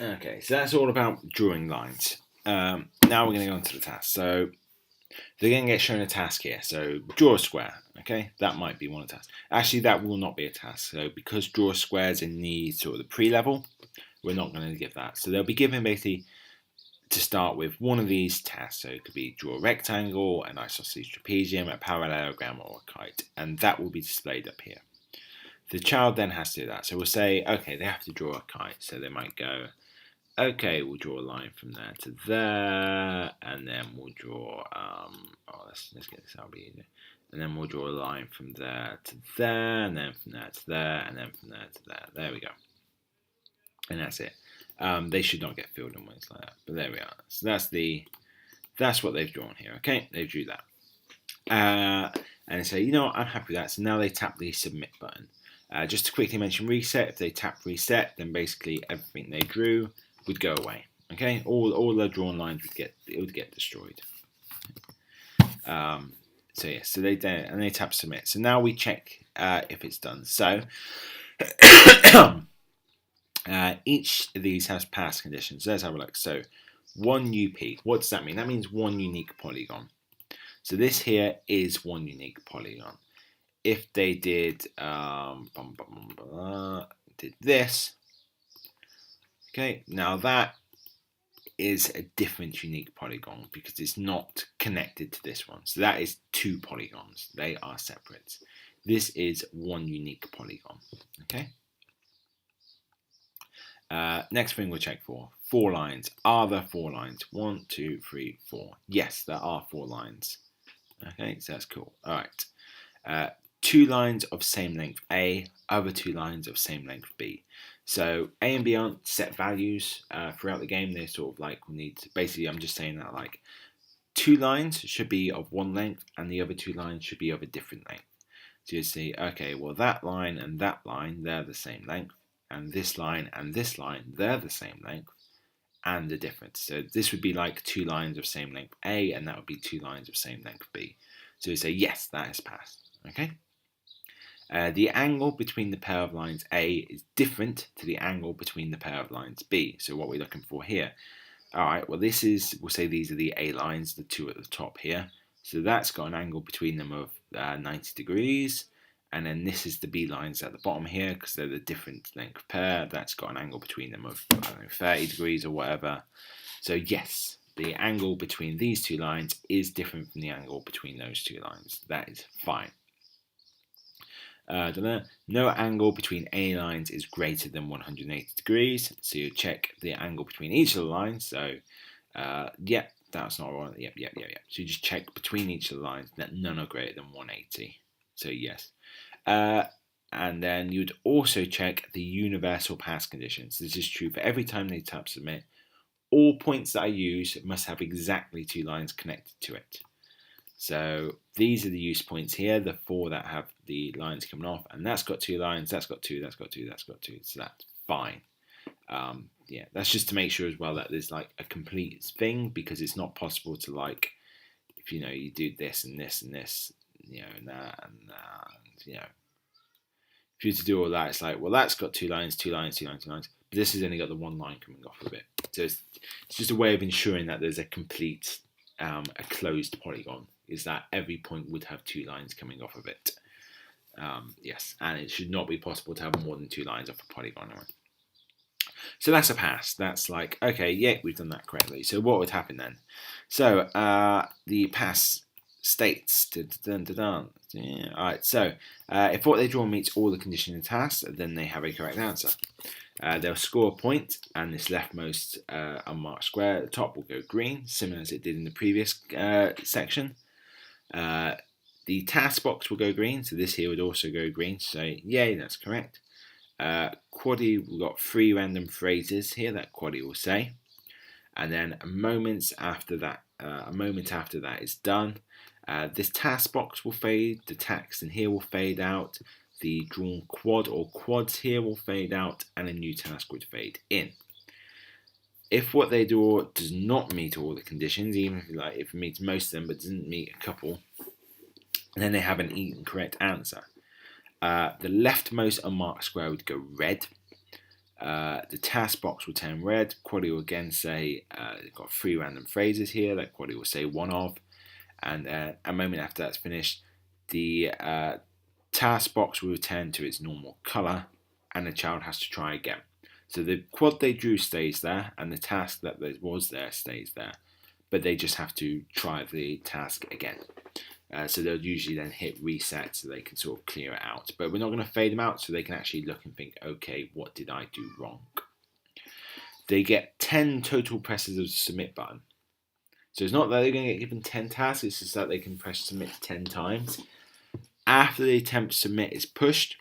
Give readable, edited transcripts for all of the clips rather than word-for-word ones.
Okay, so that's all about drawing lines. Now we're going to go on to the task. So they're going to get shown a task here. So draw a square. Okay, that might be one of the tasks. Actually, that will not be a task. So because draw a square is in the sort of the pre-level, we're not going to give that. So they'll be given basically to start with one of these tasks. So it could be draw a rectangle, an isosceles trapezium, a parallelogram, or a kite, and that will be displayed up here. The child then has to do that. So we'll say, okay, they have to draw a kite. So they might go, okay, we'll draw a line from there to there, and then we'll draw, let's get this out a bit easier. And then we'll draw a line from there to there, and then from there to there, and then from there to there. There we go. And that's it. They should not get filled in ones like that, but there we are. So that's what they've drawn here. Okay, they drew that. And they say, you know what, I'm happy with that. So now they tap the submit button. Just to quickly mention reset, if they tap reset, then basically everything they drew would go away. Okay, all the drawn lines would get destroyed. So yeah, so they tap submit. So now we check if it's done. So each of these has pass conditions. So let's have a look. So one UP. What does that mean? That means one unique polygon. So this here is one unique polygon. If they did did this, okay, now that is a different unique polygon because it's not connected to this one. So that is two polygons. They are separate. This is one unique polygon. Okay. Next thing we'll check for 4 lines. Are there 4 lines? 1, 2, 3, 4. Yes, there are 4 lines. Okay, so that's cool. All right. 2 lines of same length A, other 2 lines of same length B. So A and B aren't set values throughout the game. They're sort of like we need to, basically I'm just saying that like 2 lines should be of one length and the other 2 lines should be of a different length. So you see, okay, well that line and that line, they're the same length, and this line and this line, they're the same length and the difference. So this would be like 2 lines of same length A, and that would be 2 lines of same length B. So you say, yes, that is passed. Okay. The angle between the pair of lines A is different to the angle between the pair of lines B. So what we're looking for here. All right, well this is, we'll say these are the A lines, the 2 at the top here. So that's got an angle between them of 90 degrees. And then this is the B lines at the bottom here because they're the different length pair. That's got an angle between them of, I don't know, 30 degrees or whatever. So yes, the angle between these 2 lines is different from the angle between those 2 lines. That is fine. No angle between any lines is greater than 180 degrees. So you check the angle between each of the lines. So, yeah, that's not wrong. Yep. So you just check between each of the lines that none are greater than 180. So yes. And then you'd also check the universal pass conditions. This is true for every time they tap submit. All points that I use must have exactly 2 lines connected to it. So these are the use points here, the 4 that have the lines coming off, and that's got 2 lines, that's got 2, that's got 2, that's got 2, so that's fine. Yeah, that's just to make sure as well that there's like a complete thing, because it's not possible to like, if you know, you do this and this and this, you know, and that and that, and, you know, if you were to do all that, it's like, well, that's got 2 lines, 2 lines, 2 lines, 2 lines, but this has only got the 1 line coming off of it. So it's just a way of ensuring that there's a complete, a closed polygon, is that every point would have 2 lines coming off of it. Yes, and it should not be possible to have more than 2 lines off a polygon. So that's a pass. That's like, okay, yeah, we've done that correctly. So what would happen then? So the pass states, alright, so if what they draw meets all the conditions in the task, then they have a correct answer. They'll score a point, and this leftmost unmarked square at the top will go green, similar as it did in the previous section. The task box will go green, so this here would also go green, so yay, that's correct. Quaddy, we've got 3 random phrases here that Quaddy will say, and then a moment after that is done, this task box will fade, the text in here will fade out, the drawn quad or quads here will fade out, and a new task would fade in. If what they draw does not meet all the conditions, even if it meets most of them but doesn't meet a couple, then they have an incorrect answer. The leftmost unmarked square would go red. The task box will turn red. Quaddy will again say, they've got 3 random phrases here that Quaddy will say one of, and a moment after that's finished, the task box will return to its normal colour, and the child has to try again. So the quad they drew stays there, and the task that was there stays there, but they just have to try the task again. So they'll usually then hit reset so they can sort of clear it out. But we're not going to fade them out, so they can actually look and think, okay, what did I do wrong? They get 10 total presses of the submit button. So it's not that they're going to get given 10 tasks, it's just that they can press submit 10 times. After the attempt to submit is pushed,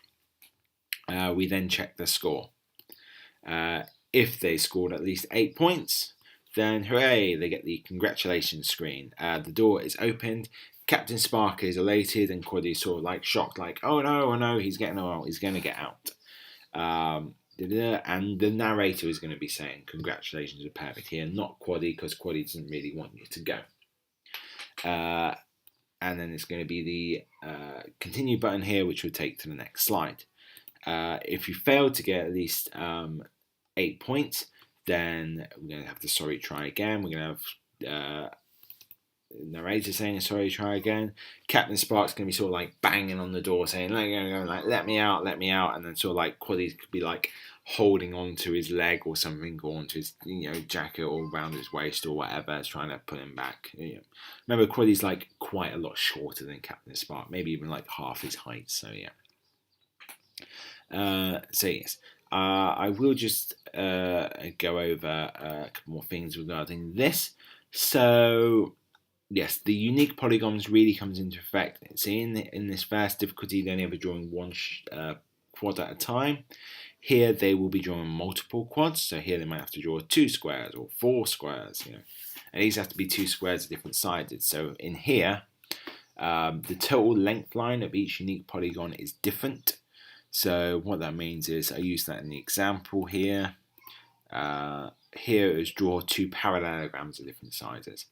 we then check their score. If they scored at least 8 points, then hooray, they get the congratulations screen. The door is opened. Captain Spark is elated, and Quaddy is sort of like shocked, like, oh no, he's going to get out. And the narrator is going to be saying, congratulations are perfect here, not Quaddy, because Quaddy doesn't really want you to go. And then it's going to be the continue button here, which will take to the next slide. If you fail to get at least 8 points, then we're going to have to sorry, try again. We're going to have narrator saying sorry, try again. Captain Spark's going to be sort of like banging on the door saying, like, let me out, and then sort of like Quaddy could be like holding on to his leg or something, or onto his jacket or around his waist or whatever, trying to put him back. Remember, Quaddy's like quite a lot shorter than Captain Spark, maybe even like half his height. So yes, I will just go over a couple more things regarding this. So yes, the unique polygons really comes into effect. See, in this first difficulty, they're only ever drawing one quad at a time. Here, they will be drawing multiple quads. So here, they might have to draw 2 squares or 4 squares. And these have to be 2 squares different sided. So in here, the total length line of each unique polygon is different. So what that means is, I use that in the example here. Here is draw 2 parallelograms of different sizes.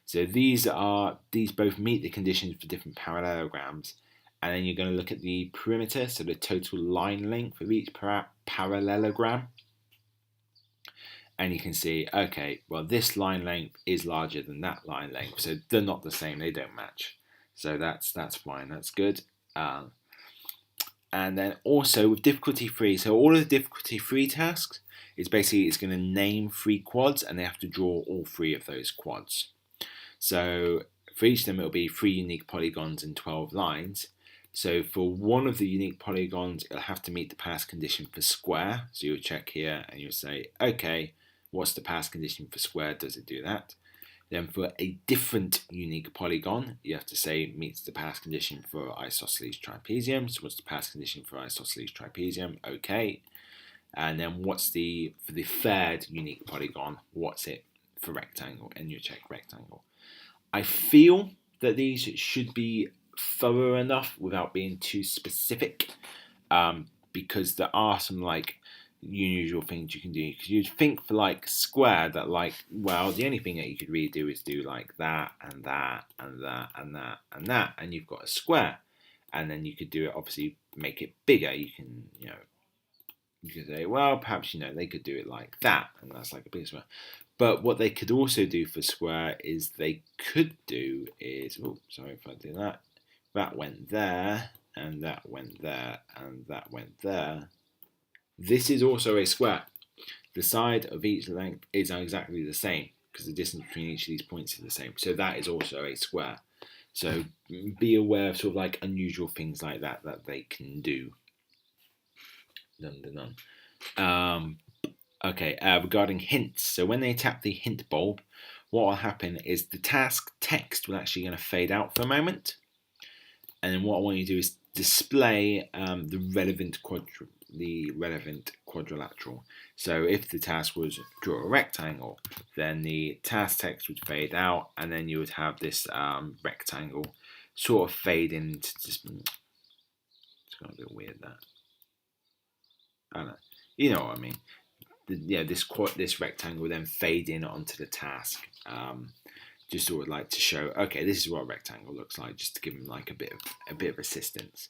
So these both meet the conditions for different parallelograms, and then you're going to look at the perimeter, so the total line length of each parallelogram, and you can see, okay, well, this line length is larger than that line length, so they're not the same, they don't match. So that's fine, that's good. And then also with difficulty 3, so all of the difficulty 3 tasks is basically it's going to name 3 quads, and they have to draw all 3 of those quads. So for each of them, it'll be 3 unique polygons and 12 lines. So for one of the unique polygons, it'll have to meet the pass condition for square. So you'll check here and you'll say, okay, what's the pass condition for square? Does it do that? Then for a different unique polygon, you have to say meets the pass condition for isosceles trapezium. So what's the pass condition for isosceles trapezium? Okay. And then what's for the third unique polygon, what's it for rectangle? And you check rectangle. I feel that these should be thorough enough without being too specific, because there are some like unusual things you can do. Because you'd think for like square that like, well, the only thing that you could really do is do like that and that and that and that and that, and you've got a square. And then you could do it, obviously make it bigger. You can, you could say, well, perhaps they could do it like that, and that's like a big square. But what they could also do for square is oh, sorry if I did that. That went there, and that went there, and that went there. This is also a square. The side of each length is exactly the same, because the distance between each of these points is the same. So that is also a square. So be aware of sort of like unusual things like that they can do. Okay, regarding hints. So when they tap the hint bulb, what will happen is the task text will actually going to fade out for a moment. And then what I want you to do is display the relevant quadrilateral. So if the task was draw a rectangle, then the task text would fade out, and then you would have this rectangle sort of fade into just. It's got a bit weird that. I don't know. You know what I mean. This rectangle will then fade in onto the task. Just sort of like to show, okay, this is what a rectangle looks like, just to give them like a bit of assistance.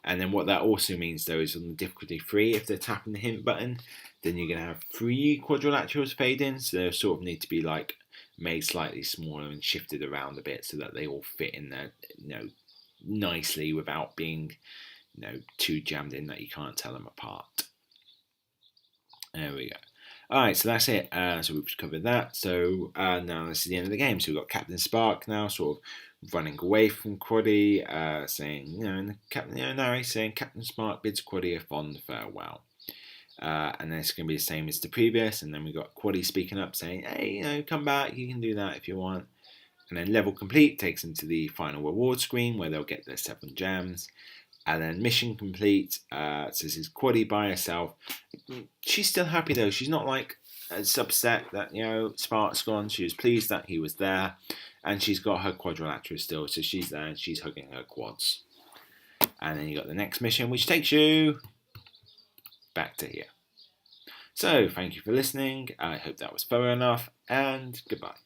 And then what that also means though is on the difficulty 3, if they're tapping the hint button, then you're going to have 3 quadrilaterals fade in, so they sort of need to be like made slightly smaller and shifted around a bit so that they all fit in there, nicely without being, too jammed in that you can't tell them apart. There we go. Alright, so that's it. So we've covered that. So now this is the end of the game. So we've got Captain Spark now sort of running away from Quaddy, saying, and Nari saying Captain Spark bids Quaddy a fond farewell. And then it's going to be the same as the previous. And then we've got Quaddy speaking up saying, hey, come back. You can do that if you want. And then level complete takes them to the final reward screen where they'll get their 7 gems. And then mission complete, so this is Quaddy by herself. She's still happy though. She's not like as upset that, Spark's gone. She was pleased that he was there. And she's got her quadrilateral still, so she's there and she's hugging her quads. And then you got the next mission, which takes you back to here. So, thank you for listening. I hope that was thorough enough, and goodbye.